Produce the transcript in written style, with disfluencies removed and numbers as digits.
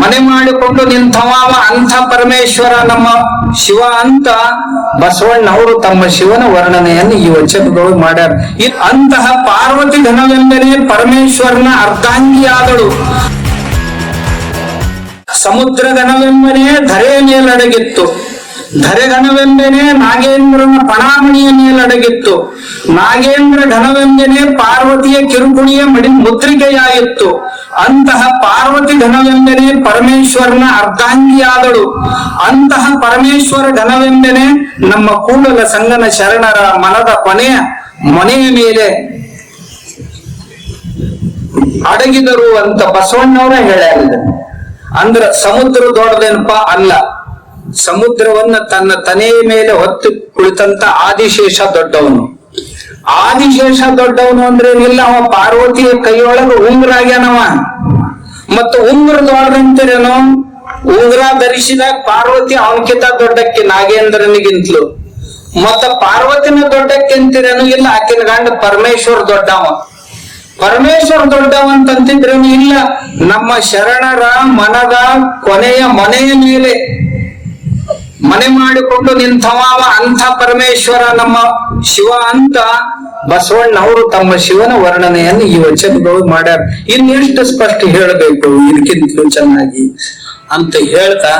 ಮನೆ ಮಾಡಿಕೊಂಡು ನಿಂತವ ಅಂಥ ಪರಮೇಶ್ವರ ನಮ್ಮ ಶಿವ ಅಂತ ಬಸವಣ್ಣವರು ತಮ್ಮ ಶಿವನ ವರ್ಣನೆಯನ್ನು ಈ ವಚನದೊಳಗೆ ಮಾಡ್ಯಾರ. ಅಂತಹ ಪಾರ್ವತಿ ಘನವೆಂಬನೆ ಪರಮೇಶ್ವರನ ಅರ್ಧಾಂಗಿಯಾದಳು. ಸಮುದ್ರ ಘನವೆಂಬನೆ ಧರೆಯ ಮೇಲಡಗಿತ್ತು. ಧರೆ ಘನವೆಂಬನೆ ನಾಗೇಂದ್ರನ ಪಣಾಮಣಿಯ ಮೇಲಡಗಿತ್ತು. ನಾಗೇಂದ್ರ ಘನವೆಂಬನೆ ಪಾರ್ವತಿಯ ಕಿರುಕುಣಿಯ ಮುದ್ರಿಕೆಯಾಯಿತ್ತು. ಅಂತಹ ಪಾರ್ವತಿ ಘನವೆಂಬನೆ ಪರಮೇಶ್ವರನ ಅರ್ಧಾಂಗಿಯಾದಳು. ಅಂತಹ ಪರಮೇಶ್ವರ ಘನವೆಂಬನೆ ನಮ್ಮ ಕೂಡಲ ಸಂಗನ ಶರಣರ ಮನದ ಕೊನೆಯ ಮನೆಯ ಮೇಲೆ ಅಡಗಿದರು ಅಂತ ಬಸವಣ್ಣವರ ಹೇಳ್ಯಾರಿದೆ. ಅಂದ್ರ ಸಮುದ್ರ ದೊಡ್ಡದೇನಪ್ಪ ಅಲ್ಲ, ಸಮುದ್ರವನ್ನ ತನ್ನ ತನೆಯ ಮೇಲೆ ಹೊತ್ತು ಕುಳಿತಂತ ಆದಿಶೇಷ ದೊಡ್ಡವನು. ಆದಿಶೇಷ ದೊಡ್ಡವನು ಅಂದ್ರೆ ಏನಿಲ್ಲ, ಅವ ಪಾರ್ವತಿಯ ಕೈಯೊಳಗ ಉಂಗುರ ಆಗ್ಯಾನವ. ಮತ್ತು ಉಂಗುರ ದೊಡ್ಡದಂತೀರೇನೋ, ಉಂಗುರ ಧರಿಸಿದಾಗ ಪಾರ್ವತಿ ಅವನಕಿಂತ ದೊಡ್ಡಕ್ಕೆ ನಾಗೇಂದ್ರನಿಗಿಂತಲೂ. ಮತ್ತ ಪಾರ್ವತಿನ ದೊಡ್ಡಕ್ಕೆ ಅಂತೀರೇನು, ಇಲ್ಲ ಆಕಿನ ಗಂಡ ಪರಮೇಶ್ವರ ದೊಡ್ಡವ. ಪರಮೇಶ್ವರ ದೊಡ್ಡವ ಅಂತಂತಿದ್ರೇನು ಇಲ್ಲ, ನಮ್ಮ ಶರಣರ ಮನದ ಕೊನೆಯ ಮನೆಯ ಮೇಲೆ ಮನೆ ಮಾಡಿಕೊಂಡು ನಿಂತವ ಅಂಥ ಪರಮೇಶ್ವರ ನಮ್ಮ ಶಿವ ಅಂತ ಬಸವಣ್ಣವರು ತಮ್ಮ ಶಿವನ ವರ್ಣನೆಯನ್ನು ಈ ವಚನದೊಳಗೆ ಮಾಡ್ಯಾರ. ಇನ್ನೆಷ್ಟು ಸ್ಪಷ್ಟ ಹೇಳಬೇಕು ಇದಕ್ಕಿಂತಲೂ ಚೆನ್ನಾಗಿ ಅಂತ ಹೇಳ್ತಾ